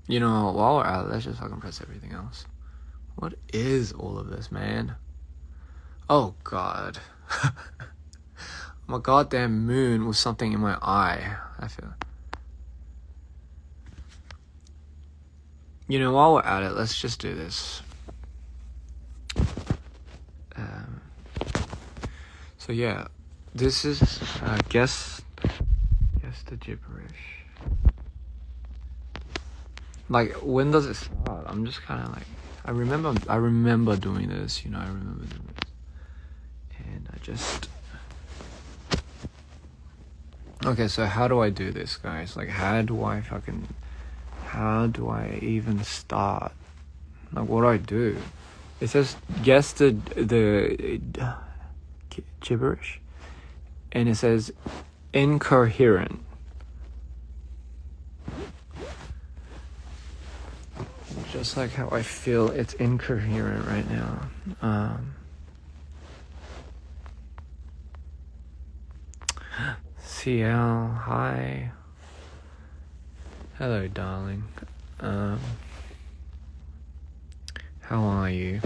You know, while we're at it, let's just fucking press everything else. What is all of this, man? Oh, God. My goddamn moon was something in my eye, I feel. You know, while we're at it, let's just do this. So yeah, this is, guess the gibberish. Like, when does it start? I'm just kind of like, I remember doing this, you know, I remember doing this. And I just... Okay, so how do I do this, guys? Like, how do I even start? Like, what do I do? It says, guess the gibberish. And it says, incoherent. Just like how I feel it's incoherent right now. CL, hi. Hello, darling. How are you?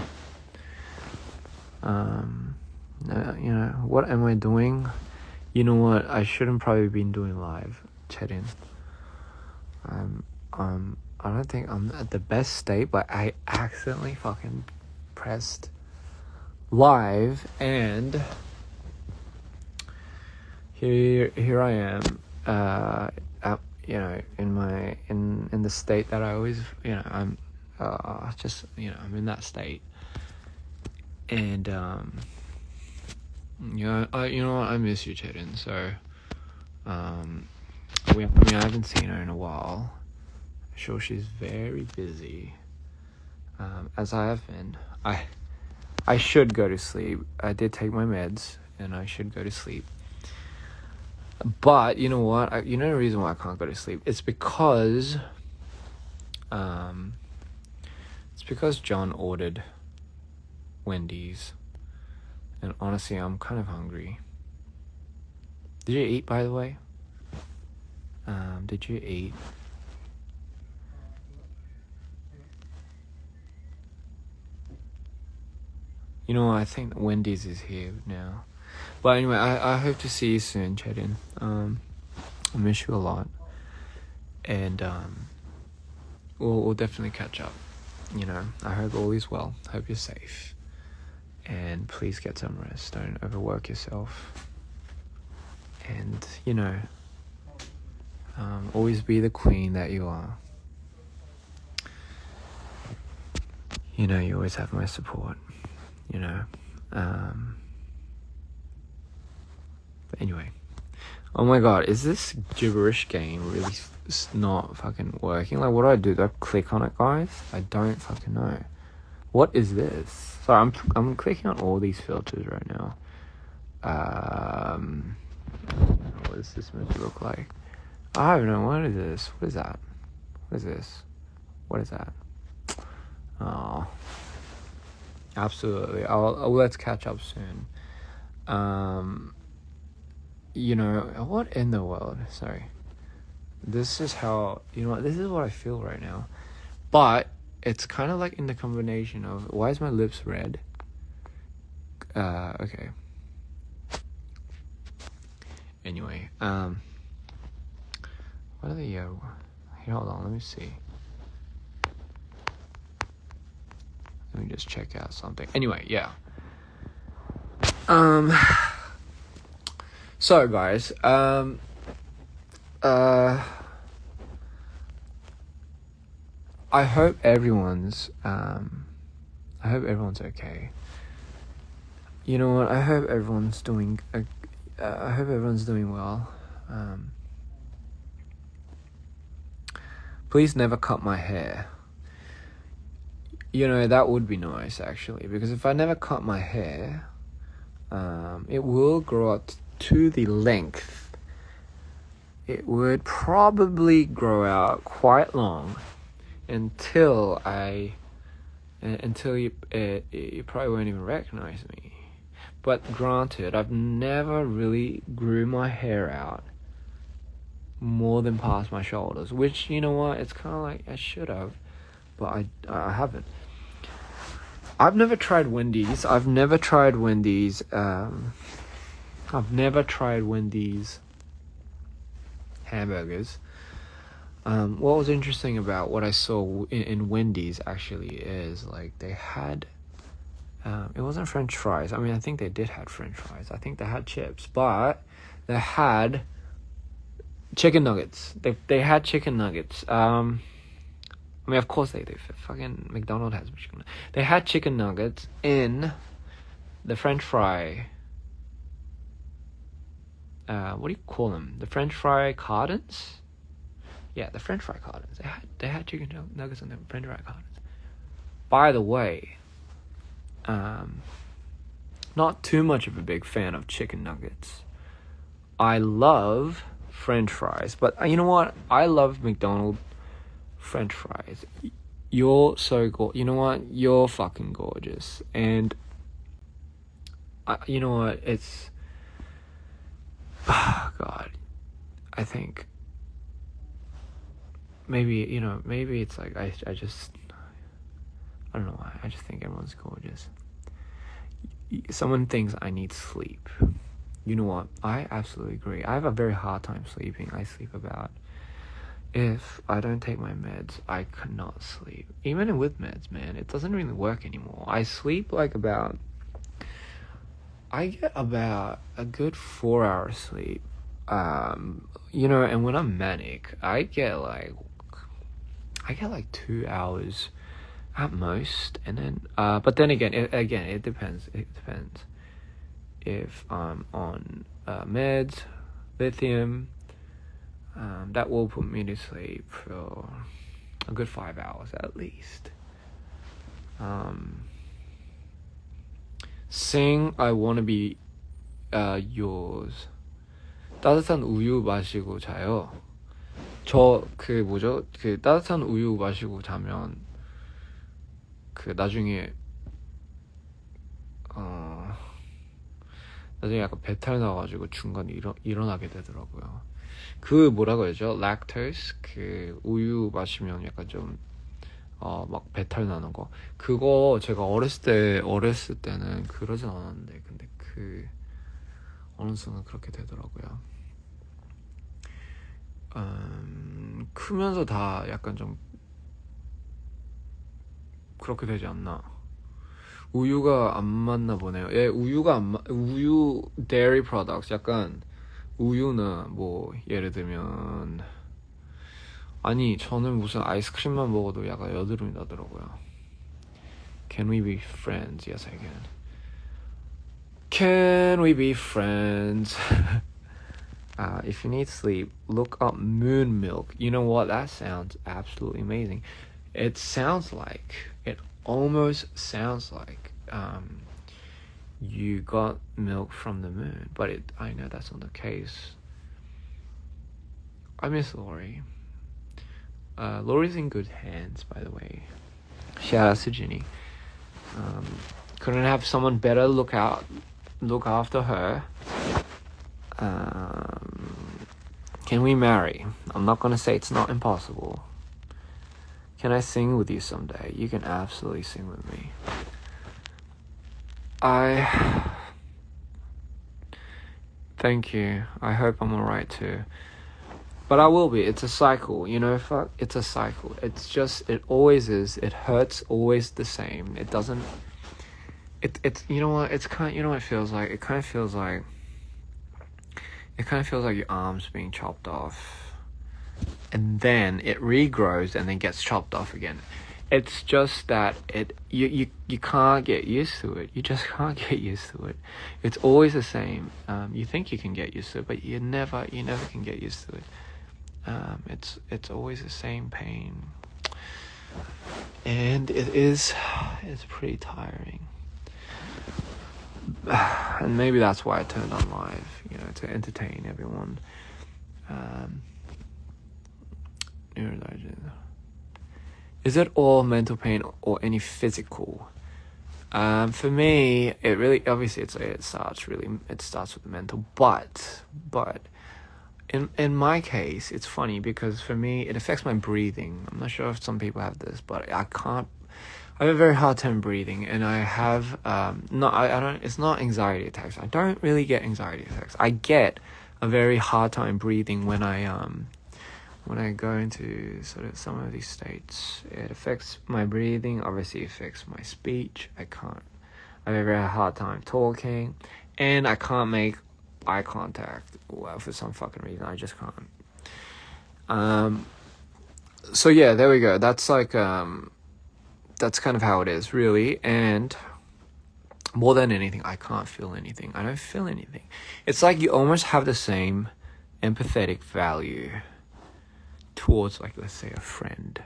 You know, what am I doing? You know what? I shouldn't probably been doing live chatting. I don't think I'm at the best state, but I accidentally fucking pressed live, and here I am. You know, in the state that I always, you know, I'm just, you know, I'm in that state, and you know, I miss you, Chetan. So, I haven't seen her in a while. I'm sure she's very busy, as I have been. I should go to sleep. I did take my meds, and I should go to sleep. But you know what? You know the reason why I can't go to sleep? It's because John ordered Wendy's, and honestly, I'm kind of hungry. Did you eat, by the way? Did you eat? You know, I think Wendy's is here now. But anyway, I hope to see you soon, Chetan. I miss you a lot. And we'll definitely catch up. You know, I hope all is well. Hope you're safe. And please get some rest. Don't overwork yourself. And, you know, always be the queen that you are. You know, you always have my support. You know. But anyway. Oh my god, is this gibberish game really not fucking working? Like, what do I do? Do I click on it, guys? I don't fucking know. What is this? Sorry, I'm clicking on all these filters right now. What is this meant to look like? I don't know. What is this? What is that? What is this? What is that? Oh, absolutely. Let's catch up soon. You know, what in the world? Sorry. This is how, you know, this is what I feel right now. But it's kind of like in the combination of, why is my lips red? Okay. Anyway, what are the, here, hold on, let me see. Let me just check out something. Anyway, yeah. So guys, I hope everyone's okay. You know what? I hope everyone's doing well. Please never cut my hair. You know, that would be nice actually, because if I never cut my hair, it will grow up to the length. It would probably grow out quite long until you probably won't even recognize me. But granted, I've never really grew my hair out more than past my shoulders, which, you know what, it's kind of like I should have, but I haven't. I've never tried Wendy's. I've never tried Wendy's hamburgers. What was interesting about what I saw in Wendy's actually is like they had, it wasn't French fries. I mean, I think they did have French fries. I think they had chips, but they had chicken nuggets. They had chicken nuggets. I mean, of course they do. Fucking McDonald's has chicken nuggets. They had chicken nuggets in the French fry. What do you call them? The French fry cartons? Yeah, the French fry cartons. They had chicken nuggets in the French fry cartons. By the way, not too much of a big fan of chicken nuggets. I love French fries, but you know what? I love McDonald's French fries. You're so gorgeous. You know what? You're fucking gorgeous. And you know what? It's, oh God, I think maybe it's like I don't know why. I just think everyone's gorgeous. Someone thinks I need sleep. You know what? I absolutely agree. I have a very hard time sleeping. I sleep about, if I don't take my meds, I cannot sleep. Even with meds, man, it doesn't really work anymore. I sleep like I get about a good 4 hours sleep. You know, and when I'm manic, I get like 2 hours at most, and then but then again it depends. If I'm on meds, lithium, that will put me to sleep for a good 5 hours at least. Sing I wanna be yours. 따뜻한 우유 마시고 자요. 저 따뜻한 우유 마시고 자면 나중에 약간 배탈 나가지고 중간에 일어나게 되더라고요. 뭐라고 해야죠? 락토스, 우유 마시면 약간 좀 막 배탈 나는 거. 그거 제가 어렸을 때는 그러진 않았는데, 근데 어느 순간 그렇게 되더라고요. 크면서 다 약간 좀 그렇게 되지 않나? 우유가 안 맞나 보네요. 예, 우유 dairy products, 약간 우유는 뭐 예를 들면, 아니 저는 무슨 아이스크림만 먹어도 약간 여드름이 나더라고요. Can we be friends? Yes, I can. Can we be friends? If you need sleep, look up moon milk. You know what? That sounds absolutely amazing. It almost sounds like you got milk from the moon, but I know that's not the case. I miss Lori. Lori's in good hands, by the way. Shout out to Ginny. Couldn't have someone better look after her. Can we marry? I'm not gonna say it's not impossible. Can I sing with you someday? You can absolutely sing with me. Thank you. I hope I'm alright too. But I will be. It's a cycle, you know, it's a cycle. It's just, it always is. It hurts always the same. It doesn't, it's, you know what, it's kind, you know what it feels like? It kind of feels like your arm's being chopped off, and then it regrows and then gets chopped off again. It's just that you can't get used to it. You just can't get used to it. It's always the same. You think you can get used to it, but you never can get used to it. It's always the same pain, and it's pretty tiring. And maybe that's why I turned on live, you know, to entertain everyone. Is it all mental pain or any physical? For me, it really, obviously it starts with the mental, but in my case, it's funny because for me, it affects my breathing. I'm not sure if some people have this, but I have a very hard time breathing, and I have I don't. It's not anxiety attacks. I don't really get anxiety attacks. I get a very hard time breathing when I go into sort of some of these states. It affects my breathing. Obviously, it affects my speech. I have a very hard time talking, and I can't make eye contact. Well, for some fucking reason, I just can't. So yeah, there we go. That's like that's kind of how it is, really. And more than anything, I can't feel anything. I don't feel anything. It's like you almost have the same empathetic value towards, like, let's say a friend,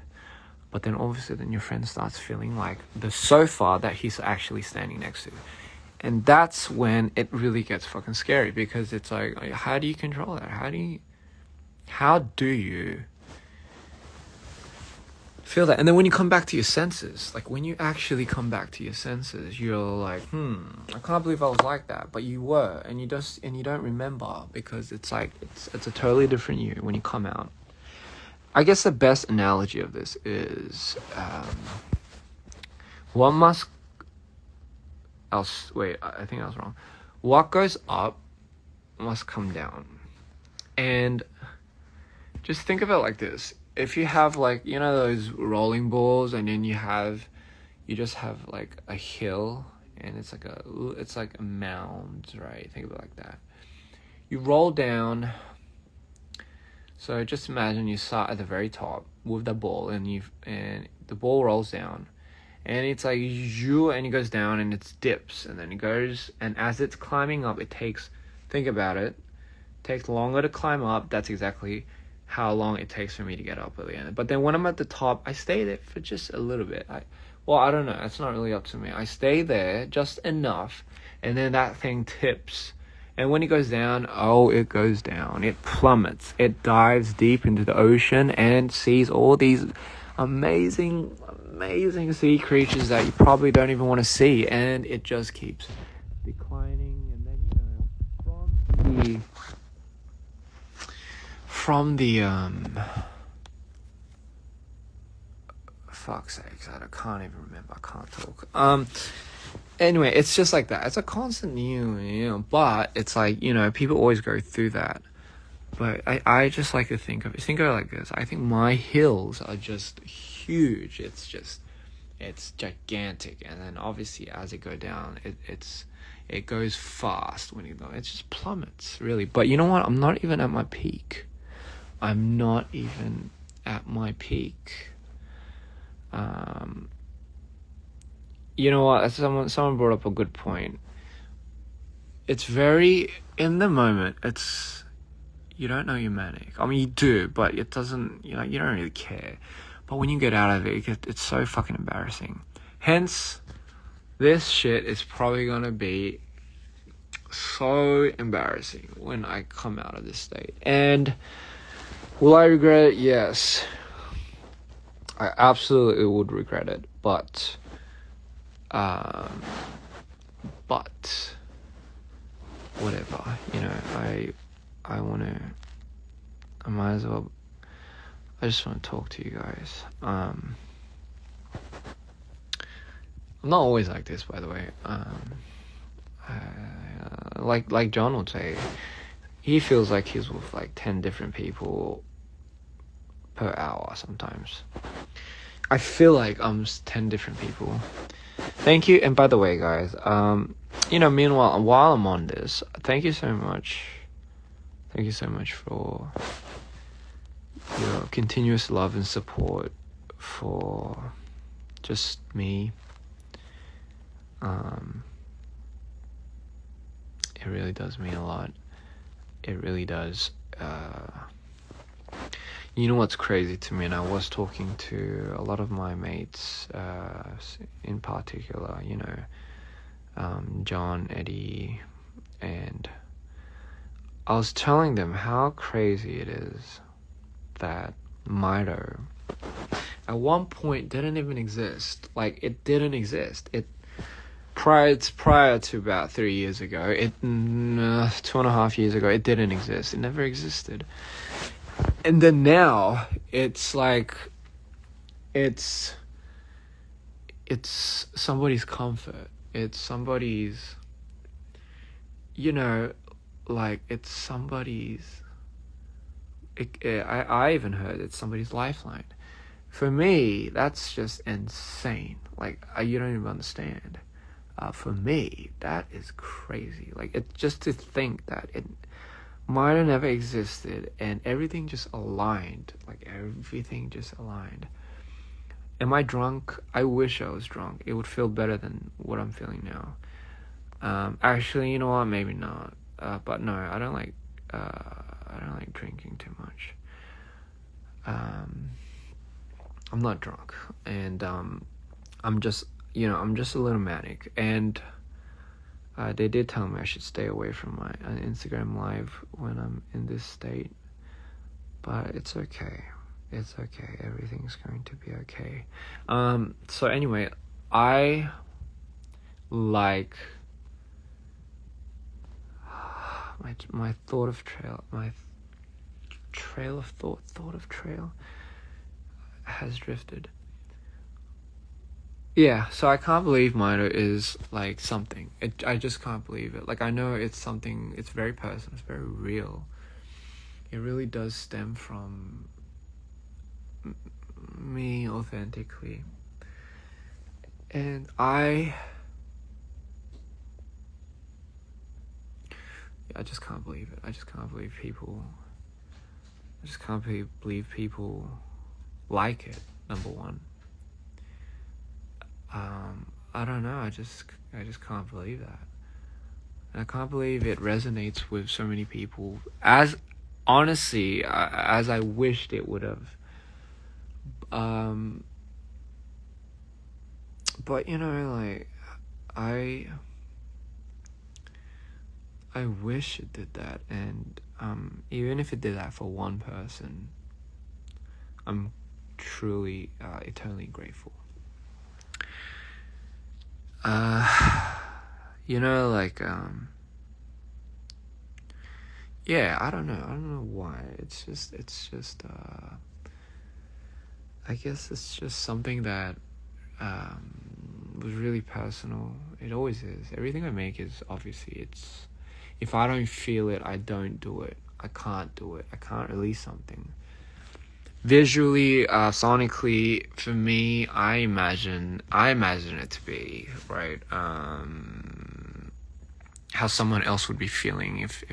but then obviously then your friend starts feeling like the sofa that he's actually standing next to, and that's when it really gets fucking scary, because it's like, how do you control that? How do you feel that? And then when you come back to your senses, like when you actually come back to your senses, you're like, I can't believe I was like that, but you were, and you don't remember, because it's like it's a totally different you when you come out. I guess the best analogy of this is I think I was wrong. What goes up must come down. And just think of it like this. If you have, like, you know, those rolling balls, and then you just have like a hill, and it's like a mound, right? Think of it like that. You roll down. So just imagine you start at the very top with the ball, and the ball rolls down, and it's like and it goes down, and it dips, and then it goes, and as it's climbing up, think about it, takes longer to climb up. That's exactly how long it takes for me to get up at the end. But then when I'm at the top, I stay there for just a little bit. I don't know. It's not really up to me. I stay there just enough, and then that thing tips. And when it goes down, it goes down. It plummets. It dives deep into the ocean and sees all these amazing, amazing sea creatures that you probably don't even want to see. And it just keeps declining. And then, fuck's sakes, I can't even remember. I can't talk. Anyway, it's just like that. It's a constant but it's like, people always go through that. But I just like to think of it like this. I think my hills are just huge. It's gigantic. And then obviously as it go down, it goes fast when it just plummets, really. But you know what? I'm not even at my peak. You know what? Someone brought up a good point. It's very, in the moment, you don't know you're manic. I mean, you do, but it doesn't, you don't really care. But when you get out of it, it's so fucking embarrassing. Hence, this shit is probably gonna be so embarrassing when I come out of this state. And will I regret it? Yes. I absolutely would regret it, but whatever, I just want to talk to you guys. I'm not always like this, by the way. Like John would say, he feels like he's with like 10 different people per hour sometimes. I feel like I'm 10 different people. Thank you. And by the way, guys, meanwhile, while I'm on this, thank you so much for your continuous love and support for just me. It really does mean a lot. It really does. You know what's crazy to me, and I was talking to a lot of my mates, in particular, John, Eddie, and I was telling them how crazy it is that Mito at one point didn't even exist. Like, it didn't exist. prior to about 3 years ago, 2.5 years ago, it didn't exist. It never existed. And then now it's like it's somebody's comfort. It's somebody's, like it's somebody's. I even heard it's somebody's lifeline. For me, that's just insane. Like you don't even understand. For me, that is crazy. Like it just to think that it might have never existed and everything just aligned. Like everything just aligned. Am I drunk? I wish I was drunk. It would feel better than what I'm feeling now. Actually, you know what? Maybe not. But no, I don't like drinking too much. I'm not drunk, and I'm just a little manic, and they did tell me I should stay away from my Instagram live when I'm in this state, but it's okay. It's okay. Everything's going to be okay. So anyway, I like my thought of trail has drifted. Yeah, so I can't believe Mino is like something. I just can't believe it. Like I know it's something. It's very personal. It's very real. It really does stem from me authentically, and I just can't believe it. I just can't believe people like it. Number one, I don't know. I just can't believe that, and I can't believe it resonates with so many people. As honestly as I wished it would have. But like I wish it did that, and even if it did that for one person, I'm truly eternally grateful. Yeah, I don't know why. It's just I guess it's just something that was really personal. It always is. Everything I make is obviously if I don't feel it, I don't do it. I can't do it. I can't release something. Visually, sonically, for me, I imagine it to be right. How someone else would be feeling if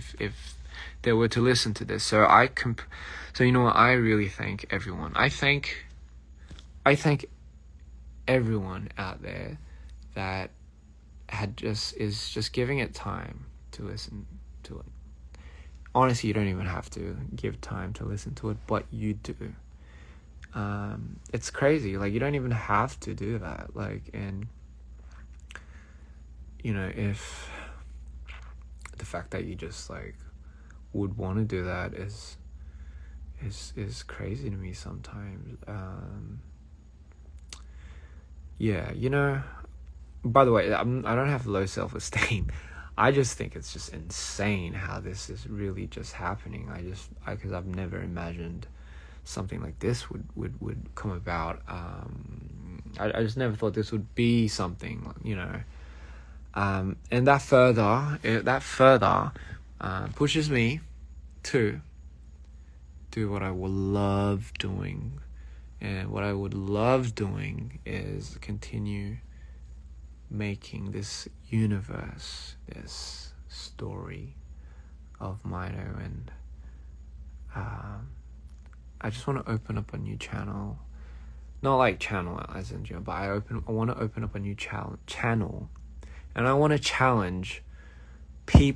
they were to listen to this. So so you know what? I really thank everyone. I thank everyone out there that is just giving it time to listen to it. Honestly, you don't even have to give time to listen to it, but you do. It's crazy. Like you don't even have to do that. Like, and if the fact that you just like would want to do that is crazy to me sometimes. Yeah, by the way, I don't have low self-esteem. I just think it's just insane how this is really just happening. Because I've never imagined something like this would come about. I just never thought this would be something, and that further pushes me to do what I would love doing. And what I would love doing is continue making this universe, this story of Mino, and I just want to open up a new channel. Not like channel as in, but I want to open up a new channel, and I want to challenge I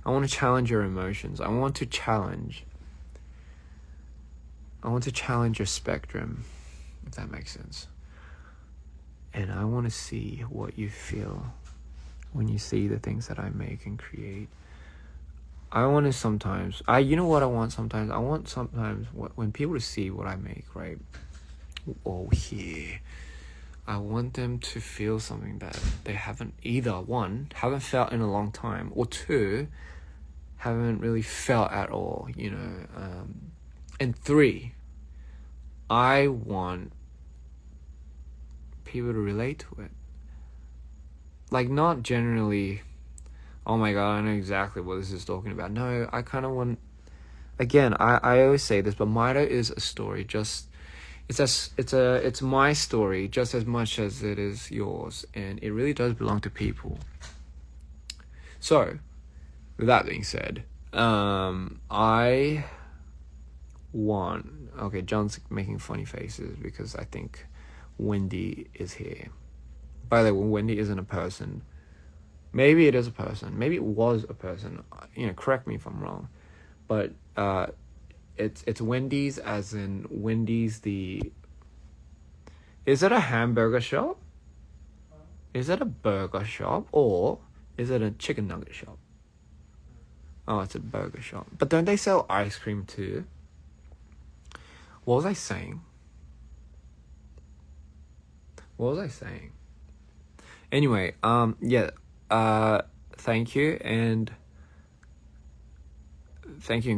want to challenge your emotions. I want to challenge your spectrum, if that makes sense. And I want to see what you feel when you see the things that I make and create. I want sometimes when people see what I make, right? Or hear. I want them to feel something that they haven't haven't felt in a long time, or two, haven't really felt at all, and three, I want people to relate to it. Like, not generally, oh my god, I know exactly what this is talking about. No, I kind of want, again, I always say this, but Mido is a story, it's my story just as much as it is yours, and it really does belong to people. So, with that being said, I want, okay, John's making funny faces because I think Wendy is here. By the way, Wendy isn't a person. Maybe it is a person. Maybe it was a person. Correct me if I'm wrong. But it's Wendy's, as in Wendy's the... Is it a hamburger shop? Is it a burger shop? Or is it a chicken nugget shop? Oh, it's a burger shop. But don't they sell ice cream too? What was I saying? Anyway, thank you and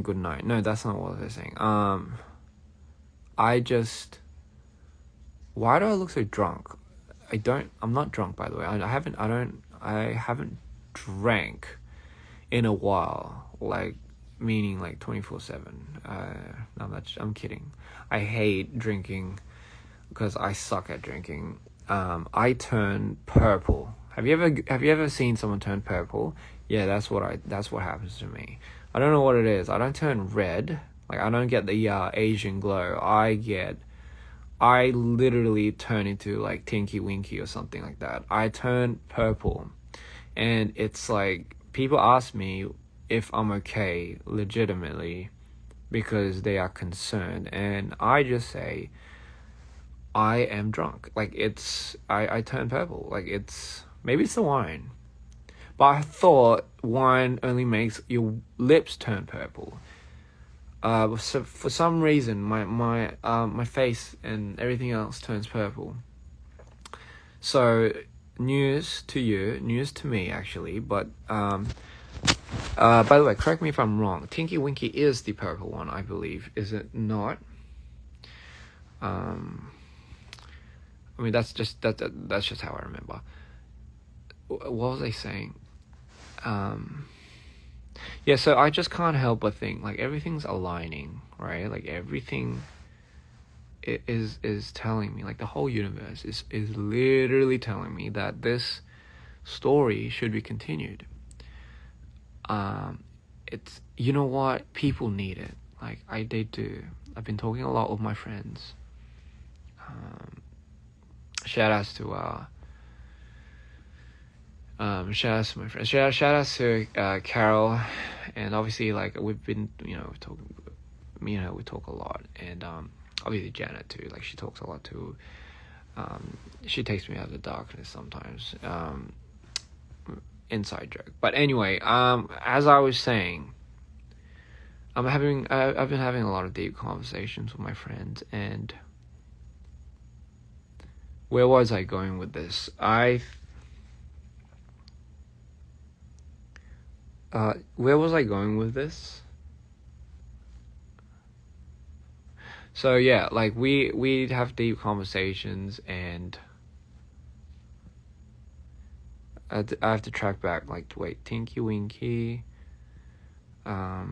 good night. No, that's not what I was saying. Why do I look so drunk? I'm not drunk, by the way. I haven't drank in a while, meaning 24/7. No, I'm kidding. I hate drinking because I suck at drinking. I turn purple. Have you ever seen someone turn purple? Yeah, that's what happens to me. I don't know what it is. I don't turn red. I don't get the Asian glow. I literally turn into Tinky Winky or something like that. I turn purple, and it's people ask me if I'm okay, legitimately, because they are concerned, and I just say I am drunk. I turn purple. Maybe it's the wine, but I thought wine only makes your lips turn purple. So for some reason, my face and everything else turns purple. So news to me actually. But by the way, correct me if I'm wrong. Tinky Winky is the purple one, I believe. Is it not? I mean, that's just how I remember. What was I saying? Yeah, so I just can't help but think everything's aligning, right? Everything is telling me, the whole universe is literally telling me that this story should be continued. It's, you know what, people need it. They do. I've been talking a lot with my friends. Shout outs to my friends. Shout outs to Carol, and obviously we've been talking. Me and her, we talk a lot, and obviously Janet too. She talks a lot too. She takes me out of the darkness sometimes. Inside joke. But anyway, as I was saying, I've been having a lot of deep conversations with my friends, and where was I going with this? Where was I going with this? So yeah, we'd have deep conversations, and I have to track back. Wait, Tinky Winky. I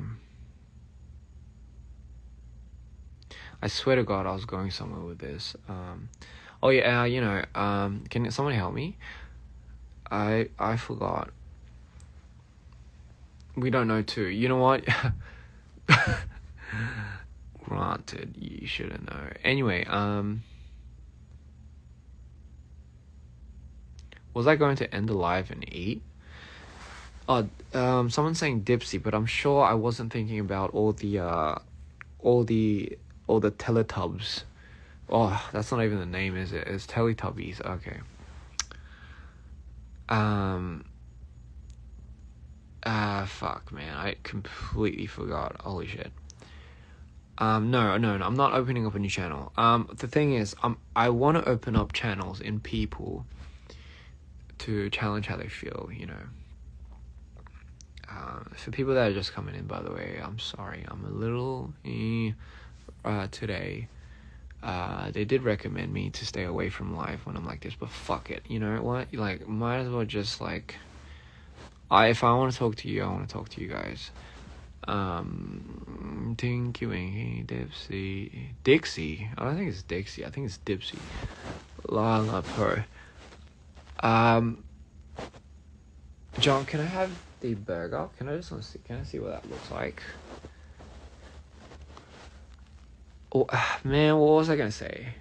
swear to God, I was going somewhere with this. Oh yeah, can someone help me? I forgot. We don't know too. You know what? Granted, you shouldn't know. Anyway, was I going to end the live and eat? Oh, someone's saying Dipsy, but I'm sure I wasn't thinking about all the Teletubs. Oh, that's not even the name, is it? It's Teletubbies. Okay. Fuck, man. I completely forgot. Holy shit. No, I'm not opening up a new channel. The thing is, I want to open up channels in people to challenge how they feel, you know. For people that are just coming in, by the way, I'm sorry. I'm a little today. They did recommend me to stay away from live when I'm like this, but fuck it. You know what? Like, might as well just like, if I want to talk to you, I want to talk to you guys. Thank you, Dixie. I don't think it's Dixie. I think it's Dipsy. Lala Pro. John, can I have the burger? Can I see what that looks like? Oh, man, what was I gonna say?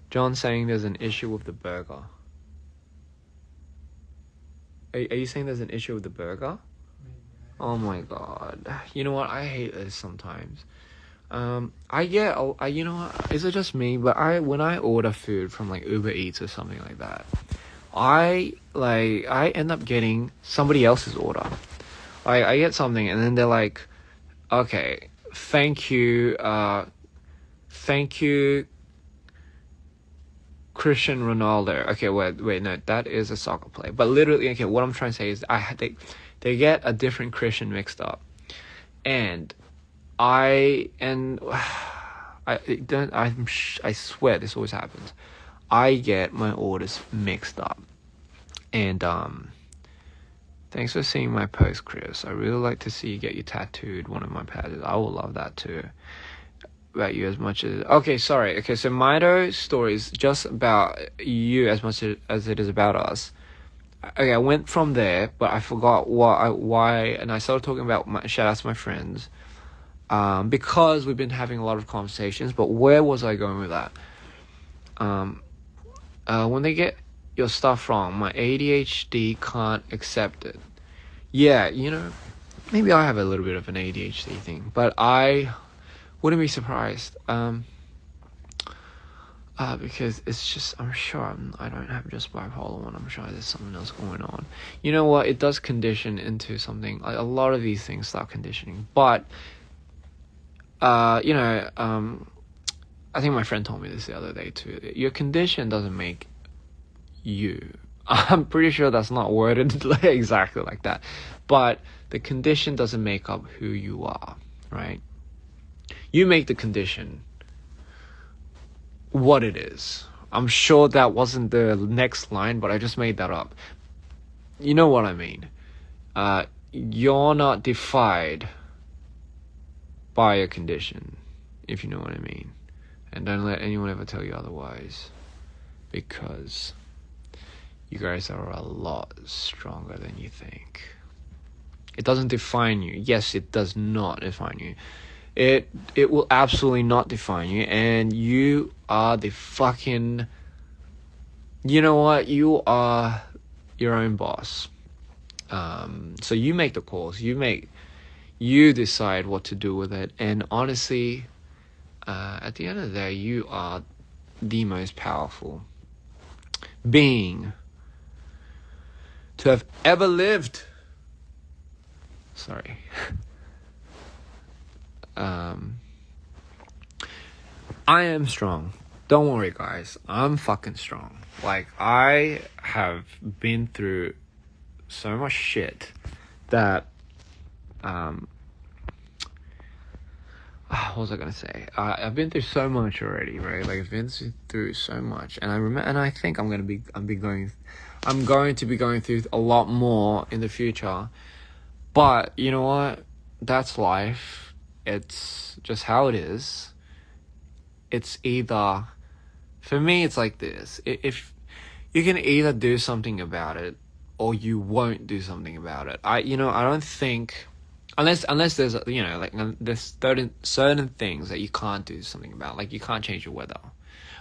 John's saying there's an issue with the burger. Are you saying there's an issue with the burger? Oh my god. You know what? I hate this sometimes. You know what? Is it just me? But when I order food from like Uber Eats or something like that, I end up getting somebody else's order. Like, I get something and then they're like, okay, thank you, Cristiano Ronaldo. Okay, wait, no, that is a soccer player. But literally, okay, what I'm trying to say is they get a different Christian mixed up, and I swear this always happens. I get my orders mixed up, and thanks for seeing my post, Chris. I really like to see you get you tattooed one of my patches. I will love that too. About you as much as so Mido's story is just about you as much as it is about us. Okay, I went from there, but I forgot why, and I started talking about shout outs to my friends, because we've been having a lot of conversations. But where was I going with that? When they get your stuff wrong, my ADHD can't accept it. Yeah, you know, maybe I have a little bit of an ADHD thing, but I wouldn't be surprised, because it's just, I'm sure I don't have just bipolar 1, I'm sure there's something else going on. You know what, it does condition into something, like a lot of these things start conditioning, but, you know, I think my friend told me this the other day too, your condition doesn't make you. I'm pretty sure that's not worded exactly like that, but the condition doesn't make up who you are, right? You make the condition what it is. I'm sure that wasn't the next line, but I just made that up. You know what I mean. You're not defined by a condition, if you know what I mean. And don't let anyone ever tell you otherwise, because you guys are a lot stronger than you think. It doesn't define you. Yes, it does not define you. It will absolutely not define you, and you are the fucking, you know what, you are your own boss. So you make the calls, you decide what to do with it, and honestly, at the end of the day, you are the most powerful being to have ever lived. Sorry. I am strong. Don't worry, guys. I'm fucking strong. Like, I have been through so much shit that, what was I gonna say? I've been through so much already, right? Like, I've been through so much, and I think I'm going to be going through a lot more in the future. But you know what? That's life. It's just how it is. It's either, for me, it's like this. If you can either do something about it, or you won't do something about it. I don't think, unless there's, you know, like, there's certain things that you can't do something about. Like, you can't change the weather,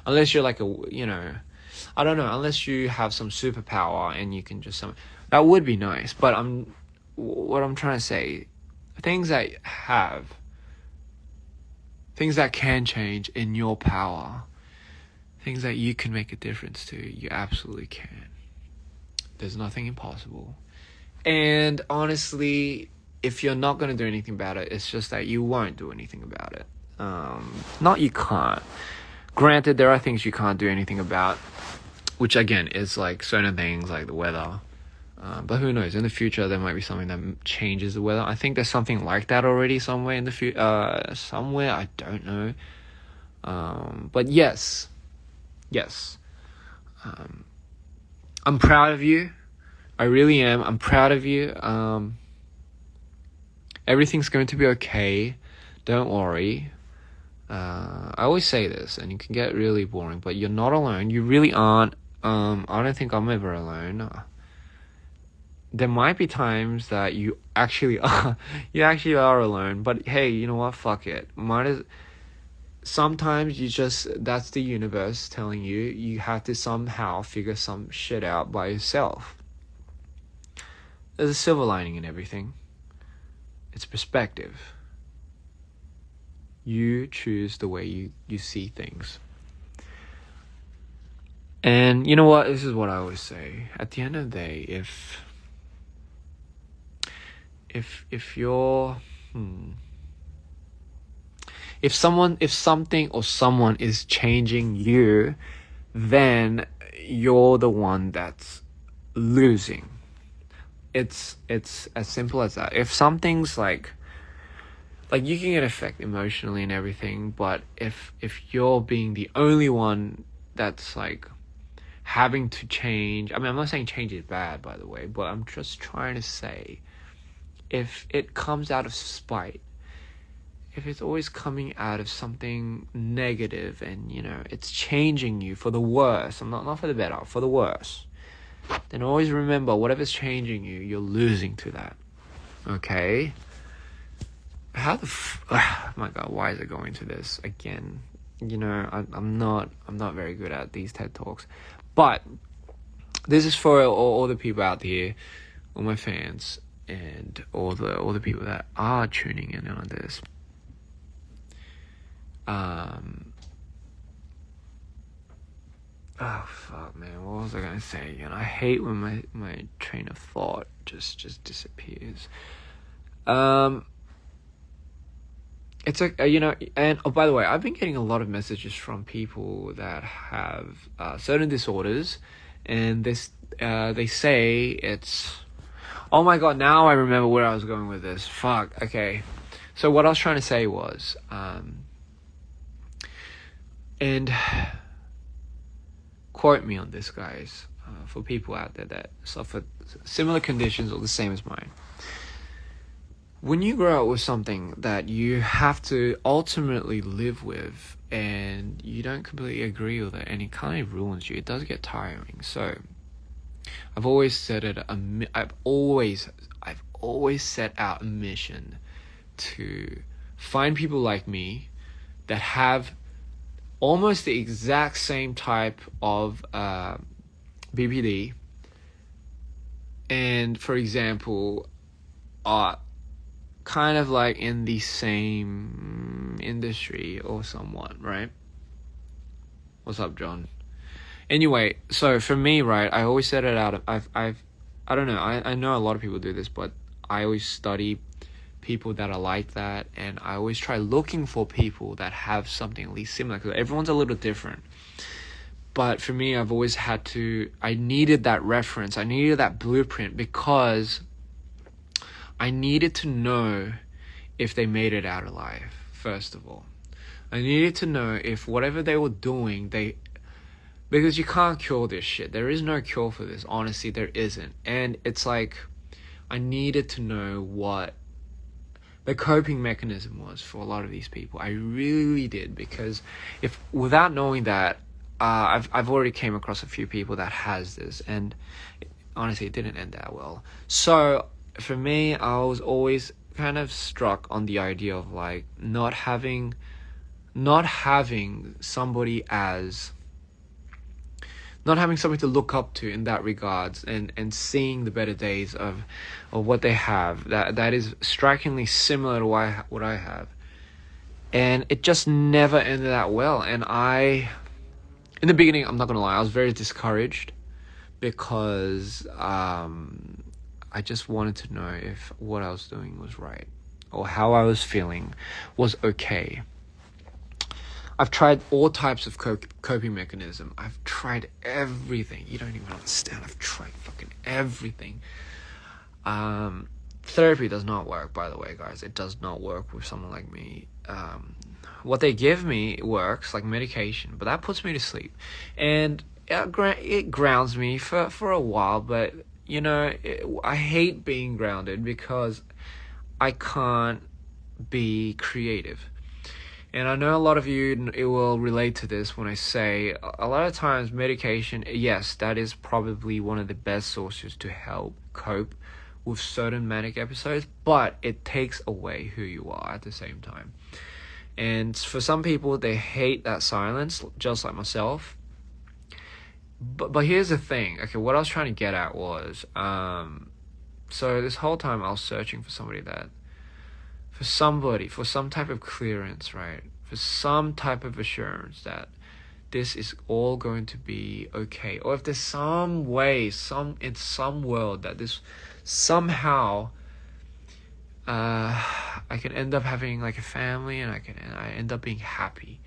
unless you're like I don't know, unless you have some superpower and you can just that would be nice. But what I'm trying to say, things that can change in your power, things that you can make a difference to, you absolutely can. There's nothing impossible, And honestly, if you're not going to do anything about it, it's just that you won't do anything about it. Not you can't. Granted, there are things you can't do anything about, which again is like certain things like the weather. But who knows? In the future, there might be something that changes the weather. I think there's something like that already somewhere in the future. Somewhere, I don't know. But yes. I'm proud of you. I really am. I'm proud of you. Everything's going to be okay. Don't worry. I always say this, and it can get really boring, but you're not alone. You really aren't. I don't think I'm ever alone. There might be times that you actually are. You actually are alone. But hey, you know what? Fuck it. Sometimes that's the universe telling you have to somehow figure some shit out by yourself. There's a silver lining in everything. It's perspective. You choose the way you see things. And you know what? This is what I always say. At the end of the day, if you're if something or someone is changing you, then you're the one that's losing. It's as simple as that. If something's like you can get affected emotionally and everything, but if you're being the only one that's like having to change, I mean, I'm not saying change is bad, by the way, but I'm just trying to say, if it comes out of spite, if it's always coming out of something negative and, it's changing you for the worse, not for the better, for the worse, then always remember, whatever's changing you, you're losing to that. Okay? Oh my God, why is it going to this again? I'm not very good at these TED Talks. But this is for all the people out here, all my fans, and all the people that are tuning in on this. Oh fuck, man, what was I gonna say again? I hate when my train of thought just disappears. It's like, and by the way, I've been getting a lot of messages from people that have certain disorders, and they say it's, oh my God, now I remember where I was going with this. Fuck, okay. So what I was trying to say was, and quote me on this, guys, for people out there that suffer similar conditions or the same as mine. When you grow up with something that you have to ultimately live with and you don't completely agree with it and it kind of ruins you, it does get tiring. So I've always set out a mission to find people like me that have almost the exact same type of BPD, and for example, kind of like in the same industry or somewhat, right? What's up, John? Anyway, so for me, right, I always set it out. I don't know. I know a lot of people do this, but I always study people that are like that, and I always try looking for people that have something at least similar, because everyone's a little different. But for me, I've always I needed that reference, I needed that blueprint, because I needed to know if they made it out alive, first of all. I needed to know if whatever they were doing, because you can't cure this shit. There is no cure for this, honestly, there isn't. And it's like, I needed to know what the coping mechanism was for a lot of these people. I really did, because without knowing that, I've already came across a few people that has this, and honestly, it didn't end that well. So for me, I was always kind of struck on the idea of like not having somebody to look up to in that regards, and seeing the better days of what they have that is strikingly similar to what I have. And it just never ended that well. And in the beginning, I'm not gonna lie, I was very discouraged, because I just wanted to know if what I was doing was right, or how I was feeling was okay. I've tried all types of coping mechanism. I've tried everything. You don't even understand. I've tried fucking everything. Therapy does not work, by the way, guys. It does not work with someone like me. What they give me works, like medication, but that puts me to sleep. And it grounds me for a while, but, you know, I hate being grounded because I can't be creative. And I know a lot of you it will relate to this when I say a lot of times medication, yes, that is probably one of the best sources to help cope with certain manic episodes, but it takes away who you are at the same time. And for some people, they hate that silence, just like myself. But here's the thing. Okay, what I was trying to get at was, so this whole time I was searching for somebody that, for some type of clearance, right? For some type of assurance that this is all going to be okay. Or if there's some way, in some world that this somehow, I can end up having like a family and I end up being happy.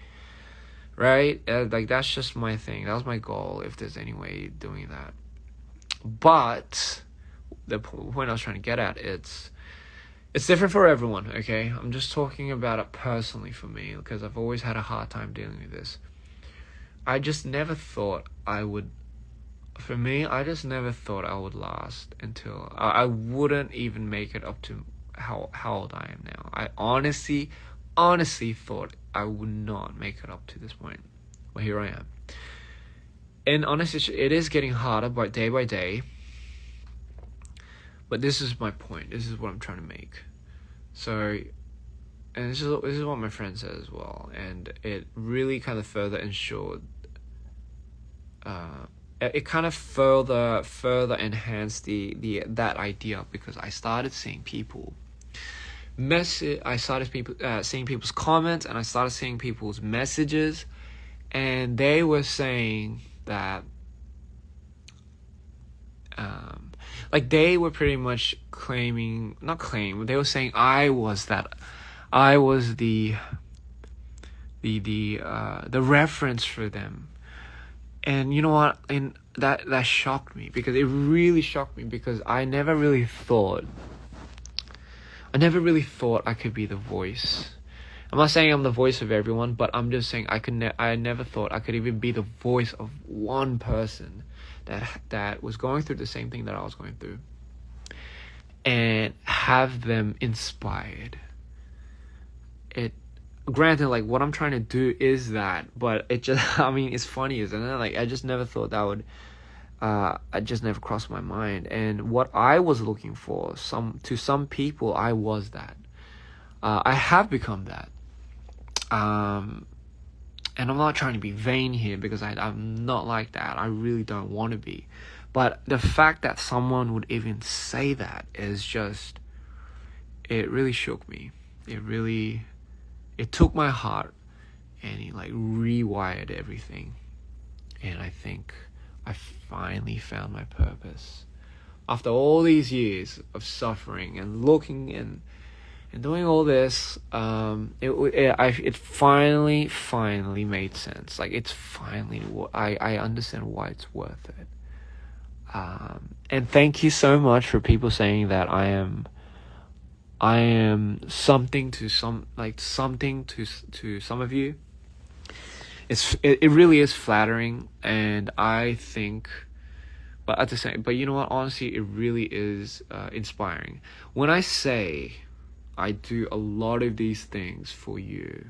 Right? Like that's just my thing. That was my goal, if there's any way doing that. But the point I was trying to get at, it's different for everyone, okay? I'm just talking about it personally for me because I've always had a hard time dealing with this. I just never thought I would last until I wouldn't even make it up to how old I am now. I honestly thought I would not make it up to this point. Well, here I am. And honestly, it is getting harder by day. But this is my point. This is what I'm trying to make. So, and this is what my friend said as well. And it really kind of further ensured, it kind of further enhanced that idea, because I started seeing people seeing people's comments, and I started seeing people's messages, and they were saying that, like they were pretty much they were saying I was the reference for them. And you know what? And that shocked me, because it really shocked me, because I never really thought I could be the voice. I'm not saying I'm the voice of everyone, but I'm just saying I never thought I could even be the voice of one person that was going through the same thing that I was going through, and have them inspired. Granted, like what I'm trying to do is that, but it just, I mean, it's funny, isn't it? Like I just never thought that would, I just never crossed my mind. And what I was looking for, to some people, I was that. I have become that. And I'm not trying to be vain here, because I'm not like that. I really don't want to be. But the fact that someone would even say that is just, it really shook me. It took my heart, and it like rewired everything. And I think I finally found my purpose. After all these years of suffering and looking and doing all this, it finally made sense. Like it's finally, I understand why it's worth it. And thank you so much for people saying that I am something to some of you. It really is flattering, and I think, but you know what, honestly, it really is inspiring. When I say I do a lot of these things for you,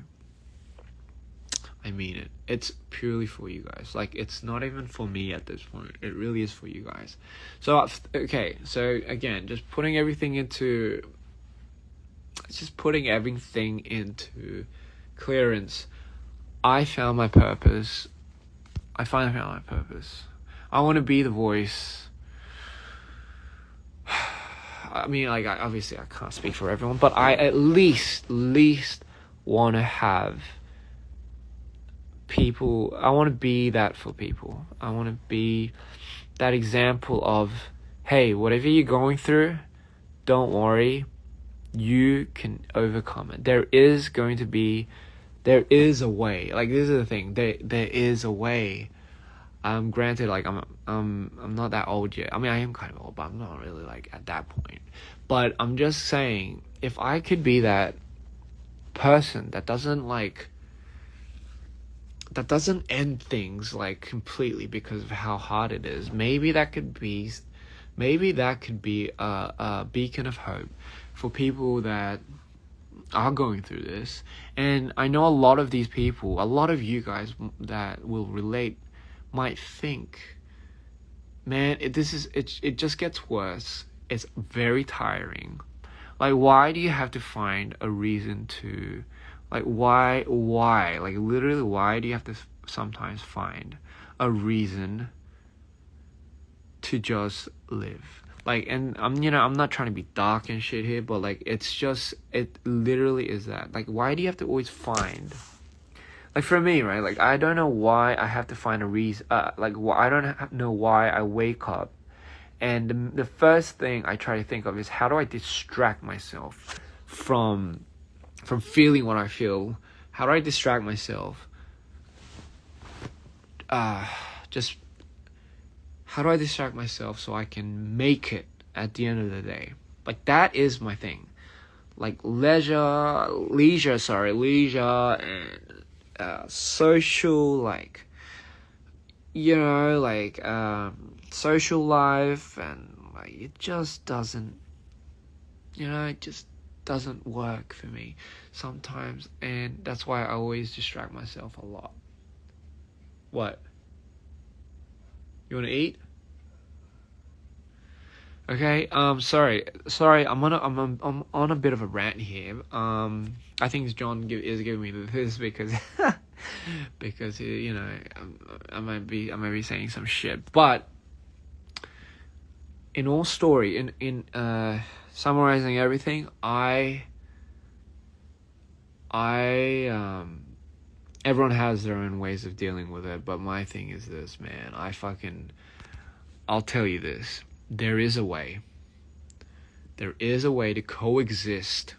I mean it. It's purely for you guys. Like, it's not even for me at this point. It really is for you guys. So, okay. So, again, just putting everything into clearance. I found my purpose. I finally found my purpose. I want to be the voice. I mean, like, obviously I can't speak for everyone, but I at least want to have people. I want to be that for people. I want to be that example of, hey, whatever you're going through, don't worry, you can overcome it. There is a way. Like, this is the thing, there is a way. Granted, like, I'm not that old yet. I mean, I am kind of old, but I'm not really like at that point. But I'm just saying, if I could be that person that doesn't end things like completely because of how hard it is, maybe that could be a beacon of hope for people that are going through this. And I know a lot of these people, a lot of you guys that will relate, might think, man, it just gets worse. It's very tiring. Like, why do you have to find a reason to, like, why, like, literally, why do you have to sometimes find a reason to just live? Like, and I'm not trying to be dark and shit here, but like, it literally is that. Like, why do you have to always find, like, for me, right? Like, I don't know why I have to find a reason. I don't know why I wake up, and the first thing I try to think of is, how do I distract myself from feeling what I feel? How do I distract myself? Just how do I distract myself so I can make it at the end of the day? Like, that is my thing. Like, leisure, and social, like, social life, and like, it just doesn't work for me sometimes, and that's why I always distract myself a lot. What? You want to eat? Okay. Sorry. I'm on a bit of a rant here. I think John is giving me this because because I might be saying some shit. But in all story, in summarizing everything, everyone has their own ways of dealing with it, but my thing is this, man. I'll tell you this. There is a way. There is a way to coexist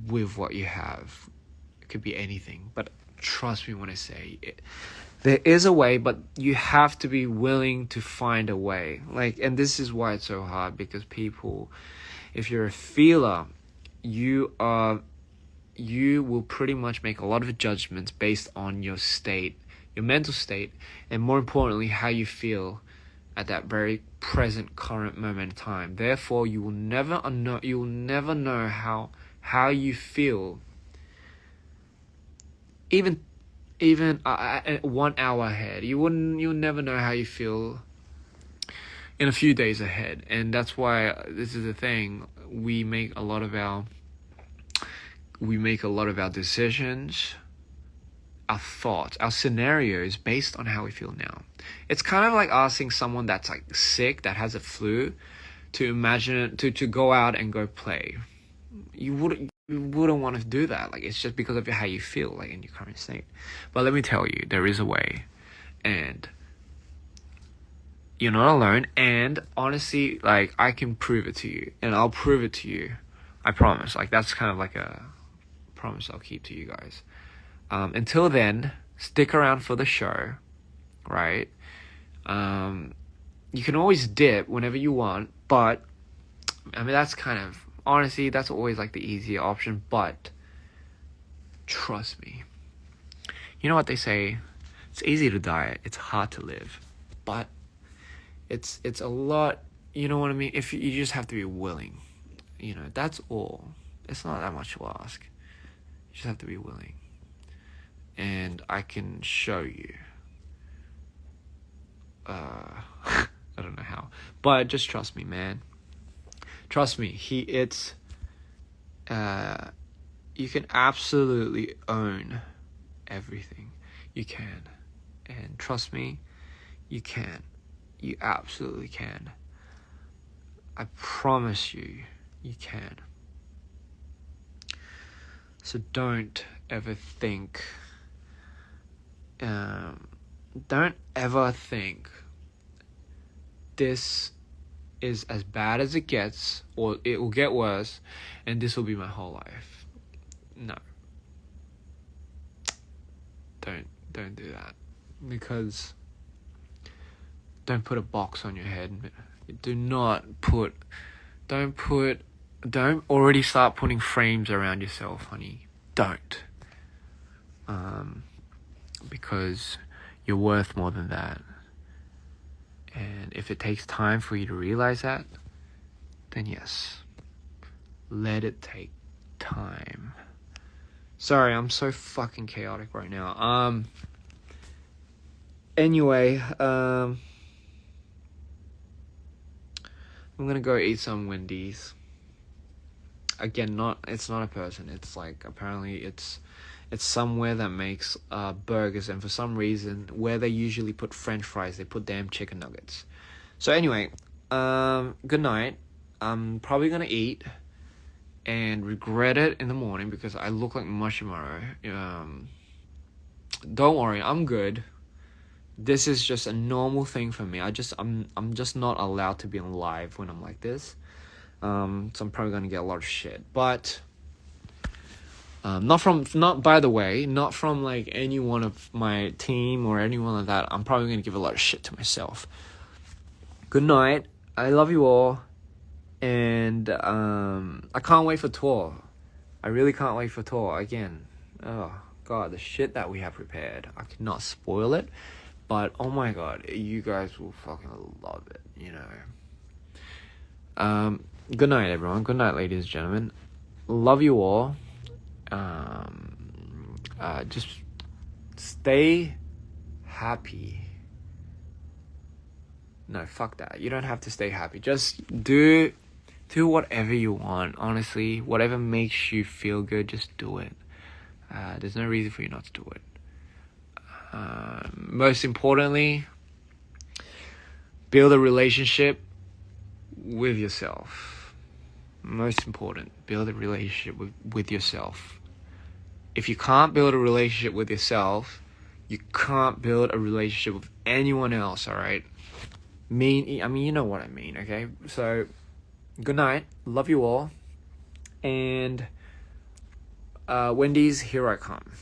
with what you have. It could be anything, but trust me when I say it. There is a way, but you have to be willing to find a way. Like, and this is why it's so hard, because people, if you're a feeler, you will pretty much make a lot of judgments based on your state, your mental state, and more importantly, how you feel at that very present current moment in time. Therefore, you will never know how you feel even 1 hour ahead. You'll never know how you feel in a few days ahead. And that's why this is the thing, we make a lot of our decisions, our thoughts, our scenarios based on how we feel now. It's kind of like asking someone that's like sick, that has a flu, to imagine to go out and go play. You wouldn't want to do that. Like, it's just because of how you feel, like, in your current state. But let me tell you, there is a way, and you're not alone. And honestly, like, I can prove it to you, and I'll prove it to you. I promise. Like, that's kind of like a promise I'll keep to you guys. Until then, stick around for the show, right? You can always dip whenever you want, but I mean, that's kind of, honestly, that's always like the easier option. But trust me, you know what they say, it's easy to die, it's hard to live. But it's a lot, you know what I mean? If you just have to be willing, that's all. It's not that much to ask. You just have to be willing. And I can show you. I don't know how, but just trust me, man. Trust me. You can absolutely own everything. You can, and trust me, you can. You absolutely can. I promise you, you can. So don't ever think. Don't ever think this is as bad as it gets, or it will get worse, and this will be my whole life. No. Don't do that. Because don't put a box on your head. Don't already start putting frames around yourself, honey. Don't. Because you're worth more than that. And if it takes time for you to realize that, then yes, let it take time. Sorry, I'm so fucking chaotic right now. Anyway, I'm gonna go eat some Wendy's. Again, it's not a person. It's like, apparently it's somewhere that makes burgers, and for some reason, where they usually put French fries, they put damn chicken nuggets. So anyway, good night. I'm probably gonna eat and regret it in the morning because I look like mush tomorrow. Don't worry, I'm good. This is just a normal thing for me. I'm just not allowed to be on live when I'm like this. So I'm probably gonna get a lot of shit. But not from like any one of my team or anyone like that. I'm probably gonna give a lot of shit to myself. Good night. I love you all. And I can't wait for tour. I really can't wait for tour again. Oh god, the shit that we have prepared. I cannot spoil it. But oh my god, you guys will fucking love it, you know. Good night, everyone. Good night, ladies and gentlemen. Love you all. Just stay happy. No, fuck that. You don't have to stay happy. Just do whatever you want. Honestly, whatever makes you feel good, just do it. There's no reason for you not to do it. Most importantly, build a relationship with yourself. Most important, build a relationship with yourself. If you can't build a relationship with yourself, you can't build a relationship with anyone else, alright? I mean, you know what I mean, okay? So, good night. Love you all. And Wendy's, here I come.